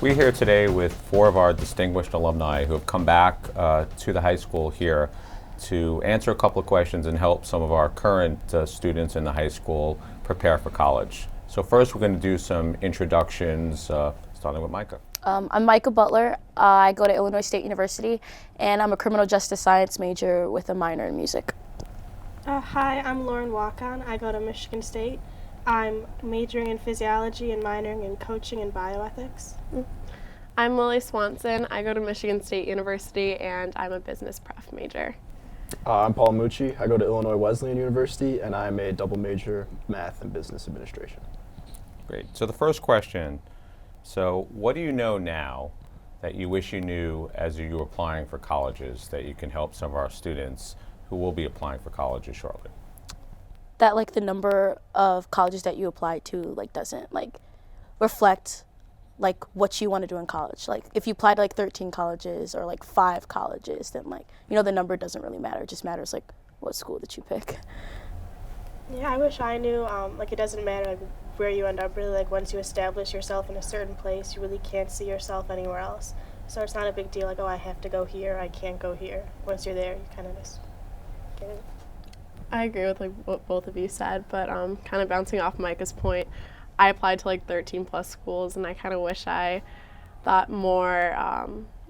We're here today with 4 of our distinguished alumni who have come back to the high school here to answer a couple of questions and help some of our current students in the high school prepare for college. So first we're going to do some introductions, starting with Micah. I'm Micah Butler. I go to Illinois State University, and I'm a criminal justice science major with a minor in music. Hi, I'm Lauren Walkon. I go to Michigan State. I'm majoring in physiology and minoring in coaching and bioethics. I'm Lily Swanson. I go to Michigan State University, and I'm a business prep major. I'm Paul Mucci. I go to Illinois Wesleyan University, and I'm a double major math and business administration. Great. So the first question, so what do you know now that you wish you knew as you were applying for colleges that you can help some of our students who will be applying for colleges shortly? That the number of colleges that you apply to doesn't reflect what you want to do in college. If you apply to 13 colleges or 5 colleges, then the number doesn't really matter. It just matters what school that you pick. Yeah, I wish I knew it doesn't matter where you end up. Really, once you establish yourself in a certain place, you really can't see yourself anywhere else. So it's not a big deal oh, I have to go here, I can't go here. Once you're there, you kind of just get it. I agree with what both of you said, but kind of bouncing off Micah's point, I applied to 13 plus schools, and I kind of wish I thought more, I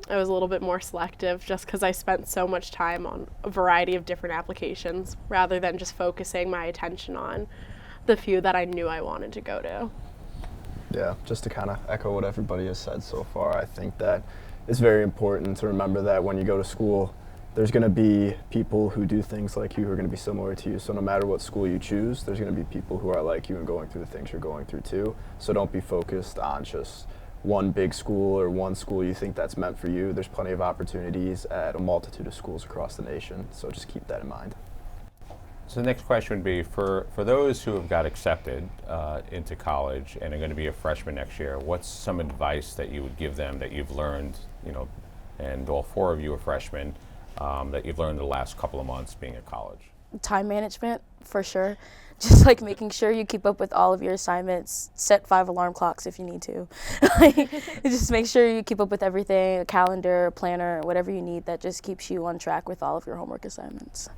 was a little bit more selective just because I spent so much time on a variety of different applications rather than just focusing my attention on the few that I knew I wanted to go to. Yeah, just to kind of echo what everybody has said so far, I think that it's very important to remember that when you go to school, there's going to be people who do things like you who are going to be similar to you. So no matter what school you choose, there's going to be people who are like you and going through the things you're going through too. So don't be focused on just one big school or one school you think that's meant for you. There's plenty of opportunities at a multitude of schools across the nation. So just keep that in mind. So the next question would be, for those who have got accepted into college and are going to be a freshman next year, what's some advice that you would give them that you've learned, and all 4 of you are freshmen, that you've learned the last couple of months being at college? Time management, for sure. Just making sure you keep up with all of your assignments. Set 5 alarm clocks if you need to. Just make sure you keep up with everything, a calendar, a planner, whatever you need that just keeps you on track with all of your homework assignments.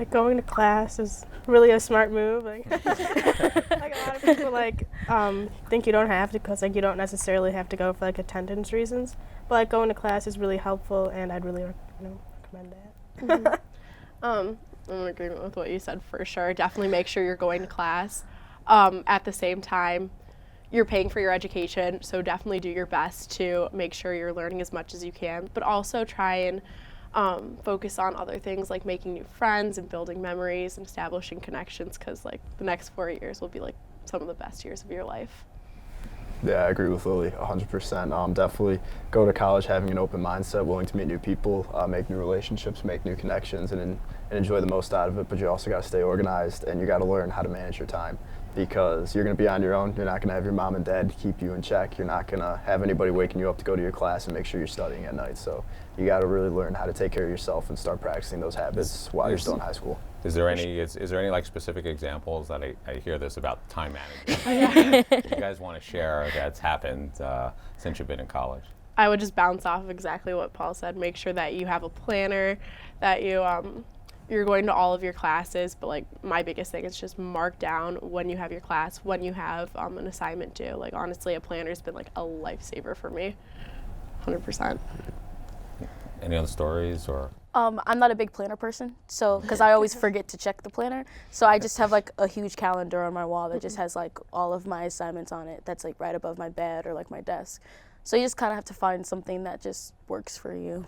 Going to class is really a smart move. A lot of people think you don't have to because you don't necessarily have to go for attendance reasons. But going to class is really helpful, and I'd really recommend that. Mm-hmm. I'm in agreement with what you said for sure. Definitely make sure you're going to class. At the same time, you're paying for your education, so definitely do your best to make sure you're learning as much as you can, but also try and focus on other things like making new friends and building memories and establishing connections, because the next 4 years will be some of the best years of your life. Yeah, I agree with Lily 100%. Definitely go to college having an open mindset, willing to meet new people, make new relationships, make new connections, and enjoy the most out of it. But you also got to stay organized, and you got to learn how to manage your time, because you're going to be on your own. You're not going to have your mom and dad keep you in check. You're not going to have anybody waking you up to go to your class and make sure you're studying at night. So you got to really learn how to take care of yourself and start practicing those habits while you're still in high school. Is there any specific examples that I hear this about time management you guys want to share that's happened since you've been in college? I would just bounce off of exactly what Paul said. Make sure that you have a planner, that you're going to all of your classes, but my biggest thing is just mark down when you have your class, when you have an assignment due. Honestly, a planner's been a lifesaver for me, 100%. Any other stories or? I'm not a big planner person, because I always forget to check the planner. So I just have a huge calendar on my wall that just has all of my assignments on it. That's right above my bed or my desk. So you just kind of have to find something that just works for you.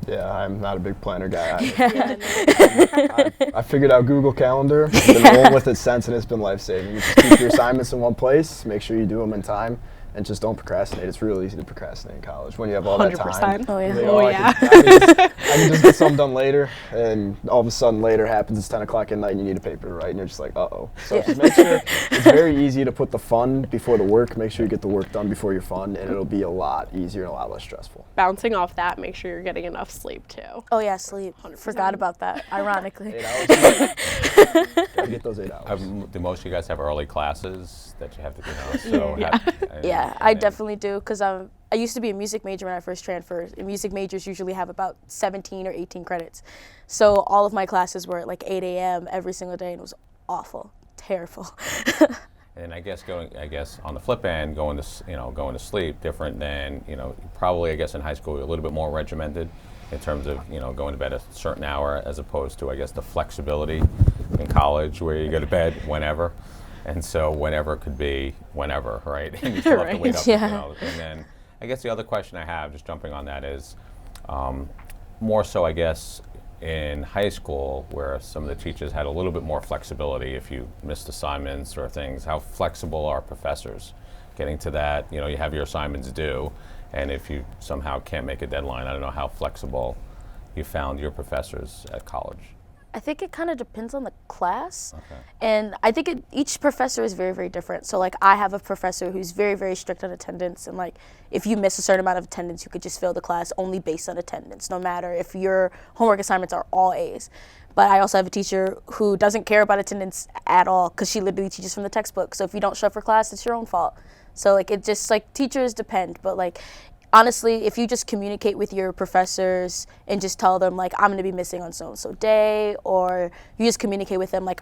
Yeah, I'm not a big planner guy. Yeah. I figured out Google Calendar. I've been rolling with it since, and it's been life-saving. You just keep your assignments in one place, make sure you do them in time, and just don't procrastinate. It's real easy to procrastinate in college when you have all that time. 100%. Oh, yeah. Like, I can just get something done later, and all of a sudden later happens, it's 10 o'clock at night and you need a paper to write, and you're just like, uh-oh. So just make sure, it's very easy to put the fun before the work. Make sure you get the work done before your fun, and it'll be a lot easier and a lot less stressful. Bouncing off that, make sure you're getting enough sleep too. Oh yeah, sleep. 100%. Forgot about that, ironically. 8 hours. Gotta get those 8 hours. Do most of you guys have early classes that you have to do now? So Yeah. Yeah, I definitely do, because I'm I used to be a music major when I first transferred, and music majors usually have about 17 or 18 credits. So all of my classes were at like 8 a.m. every single day, and it was awful, terrible. And I guess on the flip end, going to sleep different than, probably I guess in high school you're a little bit more regimented in terms of, going to bed at a certain hour, as opposed to, I guess, the flexibility in college where you go to bed whenever. And so whenever could be whenever, right? And you still have to wait up. Yeah. And then I guess the other question I have, just jumping on that, is more so, I guess, in high school, where some of the teachers had a little bit more flexibility if you missed assignments or things. How flexible are professors getting to that? You have your assignments due, and if you somehow can't make a deadline, I don't know how flexible you found your professors at college. I think it kind of depends on the class. Okay. And I think each professor is very, very different. So like I have a professor who's very, very strict on attendance, and like if you miss a certain amount of attendance, you could just fail the class only based on attendance, no matter if your homework assignments are all A's. But I also have a teacher who doesn't care about attendance at all, because she literally teaches from the textbook. So if you don't show up for class, it's your own fault. So like it just, like, teachers depend, but like honestly, if you just communicate with your professors and just tell them, like, I'm going to be missing on so-and-so day, or you just communicate with them, like,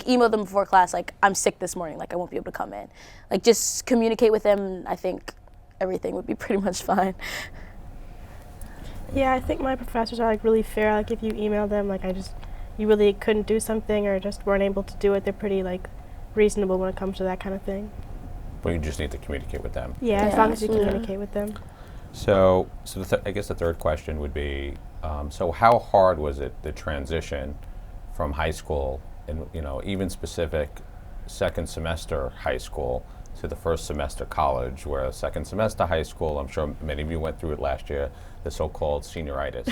email them before class, like, I'm sick this morning, like, I won't be able to come in. Like, just communicate with them, and I think everything would be pretty much fine. Yeah, I think my professors are, like, really fair. Like, if you email them, like, you really couldn't do something or just weren't able to do it, they're pretty, like, reasonable when it comes to that kind of thing. But you just need to communicate with them. Yeah, as long as you communicate with them. So I guess the third question would be, so how hard was it, the transition from high school, and even specific second semester high school to the first semester college, where second semester high school, I'm sure many of you went through it last year, the so-called senioritis,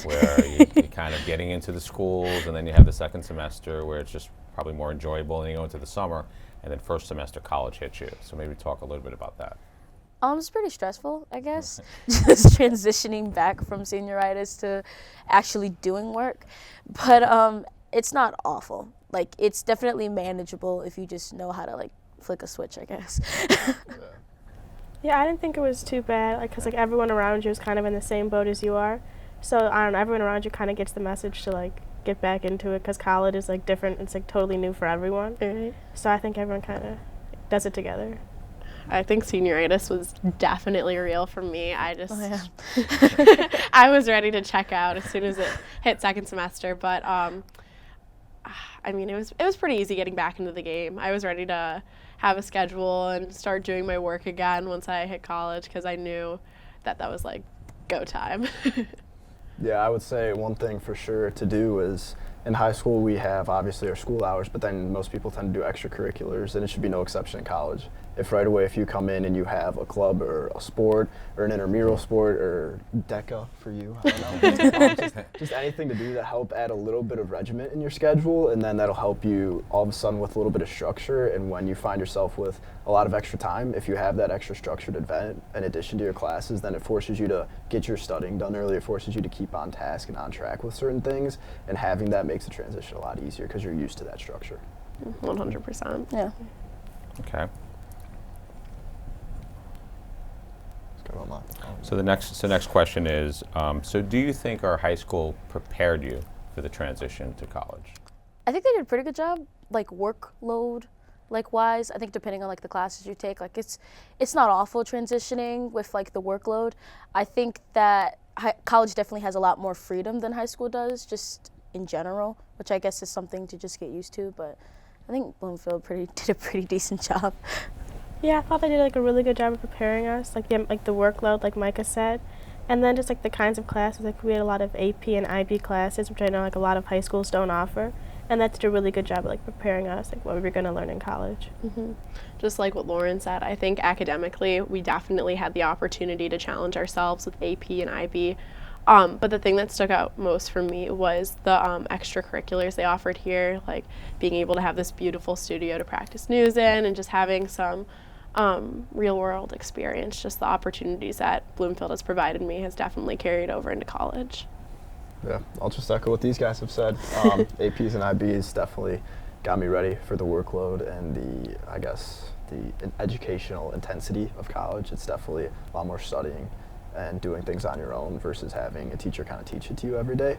where you're kind of getting into the schools, and then you have the second semester where it's just probably more enjoyable, and you go into the summer, and then first semester college hits you. So maybe talk a little bit about that. It's pretty stressful, I guess, just transitioning back from senioritis to actually doing work. But it's not awful. Like, it's definitely manageable if you just know how to, like, flick a switch, I guess. Yeah, I didn't think it was too bad, like, because, like, everyone around you is kind of in the same boat as you are. So, I don't know, everyone around you kind of gets the message to, like, get back into it, because college is, like, different. It's, like, totally new for everyone. Right. So I think everyone kind of does it together. I think senioritis was definitely real for me. I just, yeah. I was ready to check out as soon as it hit second semester. But I mean, it was pretty easy getting back into the game. I was ready to have a schedule and start doing my work again once I hit college, because I knew that was like go time. Yeah, I would say one thing for sure to do is, in high school we have obviously our school hours, but then most people tend to do extracurriculars, and it should be no exception in college. If right away, if you come in and you have a club or a sport or an intramural sport or DECA for you, I don't know, just anything to do to help add a little bit of regiment in your schedule, and then that'll help you all of a sudden with a little bit of structure. And when you find yourself with a lot of extra time, if you have that extra structured event in addition to your classes, then it forces you to get your studying done early. It forces you to keep on task and on track with certain things, and having that makes the transition a lot easier because you're used to that structure. 100%. Yeah. Okay. Online. So the next question is, so do you think our high school prepared you for the transition to college? I think they did a pretty good job, like workload, like wise. I think depending on like the classes you take, like it's not awful transitioning with like the workload. I think that college definitely has a lot more freedom than high school does, just in general, which I guess is something to just get used to. But I think Bloomfield did a pretty decent job. Yeah, I thought they did like a really good job of preparing us, like the workload, like Micah said, and then just like the kinds of classes. Like we had a lot of AP and IB classes, which I know like a lot of high schools don't offer, and that did a really good job of like preparing us, like what we were going to learn in college. Mm-hmm. Just like what Lauren said, I think academically we definitely had the opportunity to challenge ourselves with AP and IB. But the thing that stuck out most for me was the extracurriculars they offered here, like being able to have this beautiful studio to practice news in, and just having some real world experience. Just the opportunities that Bloomfield has provided me has definitely carried over into college. Yeah, I'll just echo what these guys have said. APs and IBs definitely got me ready for the workload and the the educational intensity of college. It's definitely a lot more studying and doing things on your own versus having a teacher kind of teach it to you every day.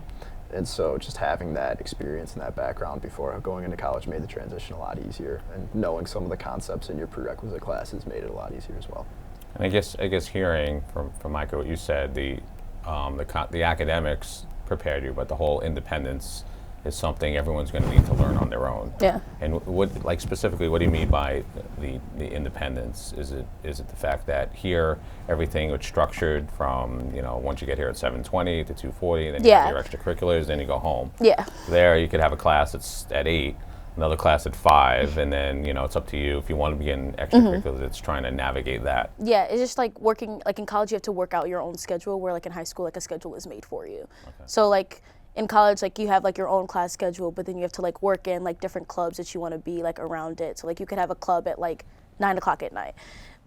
And so just having that experience and that background before going into college made the transition a lot easier, and knowing some of the concepts in your prerequisite classes made it a lot easier as well. And I guess hearing from Micah what you said, the academics prepared you, but the whole independence is something everyone's going to need to learn on their own. Yeah. And what, like specifically, what do you mean by the independence? Is it the fact that here everything was structured from, you know, once you get here at 7:20 to 2:40, then you have your extracurriculars, then you go home. Yeah. There you could have a class that's at 8, another class at 5, and then, you know, it's up to you if you want to be in extracurriculars. It's trying to navigate that. Yeah, it's just like working, like in college you have to work out your own schedule, where like in high school like a schedule is made for you. Okay. So like in college, like you have like your own class schedule, but then you have to like work in like different clubs that you want to be like around it. So like you could have a club at like 9 o'clock at night,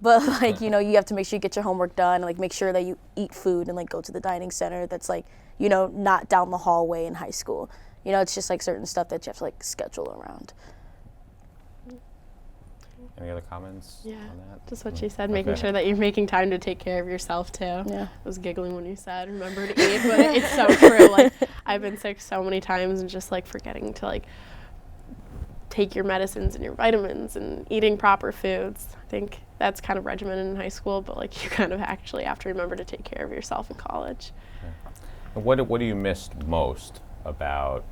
but like, you know, you have to make sure you get your homework done and like make sure that you eat food and like go to the dining center that's like, you know, not down the hallway in high school. You know, it's just like certain stuff that you have to like schedule around. Any other comments on that? Just what she said, making sure that you're making time to take care of yourself too. Yeah. I was giggling when you said remember to eat, but it's so true. Like I've been sick so many times and just like forgetting to like take your medicines and your vitamins and eating proper foods. I think that's kind of regimented in high school, but like you kind of actually have to remember to take care of yourself in college. And what do you miss most about,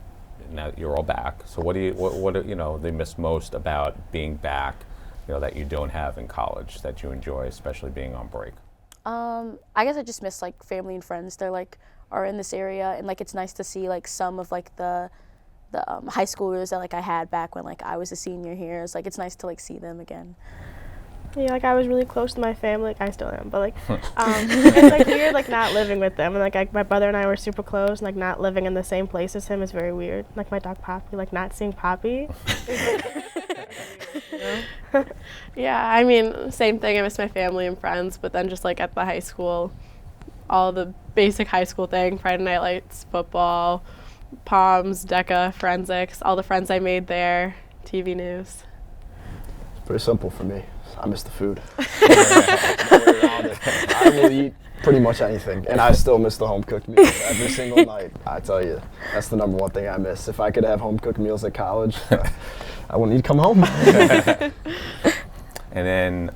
now that you're all back, so what do you know, they miss most about being back, you know, that you don't have in college that you enjoy, especially being on break? I guess I just miss like family and friends. They're like are in this area, and like it's nice to see like some of like the high schoolers that like I had back when like I was a senior here. It's like it's nice to like see them again. Yeah, like I was really close to my family, like I still am, but like it's like weird like not living with them, and like my brother and I were super close, and like not living in the same place as him is very weird. Like my dog Poppy, like not seeing Poppy. Yeah, I mean, same thing. I miss my family and friends, but then just like at the high school, all the basic high school thing, Friday night lights, football, POMs, DECA, forensics, all the friends I made there, TV news. It's pretty simple for me. I miss the food. I will eat pretty much anything, and I still miss the home-cooked meals every single night. I tell you, that's the number one thing I miss. If I could have home-cooked meals at college, I wouldn't need to come home. And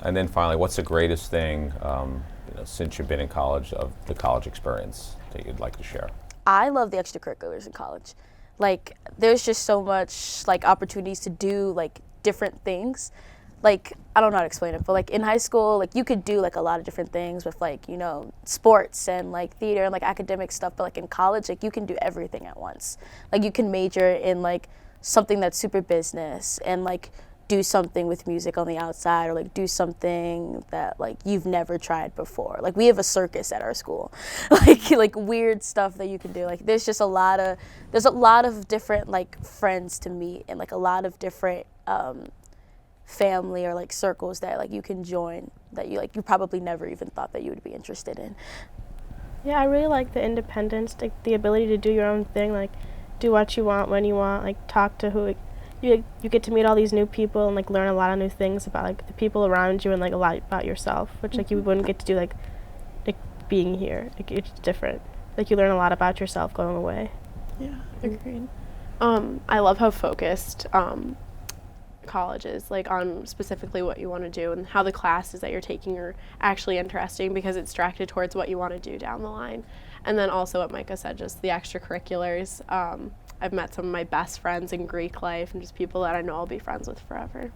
then finally, what's the greatest thing, you know, since you've been in college, of the college experience that you'd like to share? I love the extracurriculars in college. Like there's just so much like opportunities to do like different things. Like I don't know how to explain it, but like in high school, like you could do like a lot of different things with like, you know, sports and like theater and like academic stuff, but like in college, like you can do everything at once. Like you can major in like something that's super business and like do something with music on the outside, or like do something that like you've never tried before. Like we have a circus at our school, like weird stuff that you can do. Like there's just a lot of different like friends to meet, and like a lot of different family or like circles that like you can join that you probably never even thought that you would be interested in. Yeah, I really like the independence, like the ability to do your own thing, like do what you want when you want, like talk to who you get to meet all these new people and like learn a lot of new things about like the people around you and like a lot about yourself, which like you wouldn't get to do like being here. Like it's different. Like you learn a lot about yourself going away. Yeah, agreed. I love how focused college is, like on specifically what you want to do, and how the classes that you're taking are actually interesting because it's directed towards what you want to do down the line. And then also what Micah said, just the extracurriculars. I've met some of my best friends in Greek life and just people that I know I'll be friends with forever.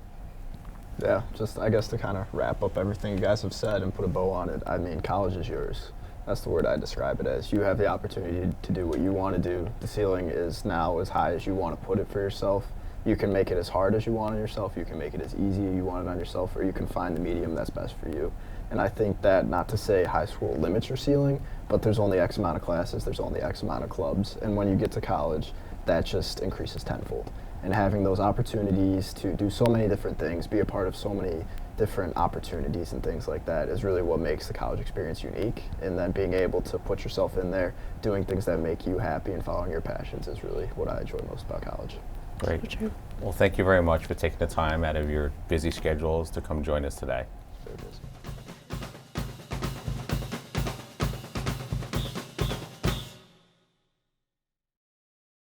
Yeah, just I guess to kind of wrap up everything you guys have said and put a bow on it, I mean, college is yours. That's the word I describe it as. You have the opportunity to do what you want to do. The ceiling is now as high as you want to put it for yourself. You can make it as hard as you want on yourself. You can make it as easy as you want it on yourself, or you can find the medium that's best for you. And I think that, not to say high school limits your ceiling, but there's only X amount of classes, there's only X amount of clubs, and when you get to college, that just increases tenfold. And having those opportunities to do so many different things, be a part of so many different opportunities and things like that is really what makes the college experience unique. And then being able to put yourself in there, doing things that make you happy and following your passions is really what I enjoy most about college. Great. True. Well, thank you very much for taking the time out of your busy schedules to come join us today. Very busy.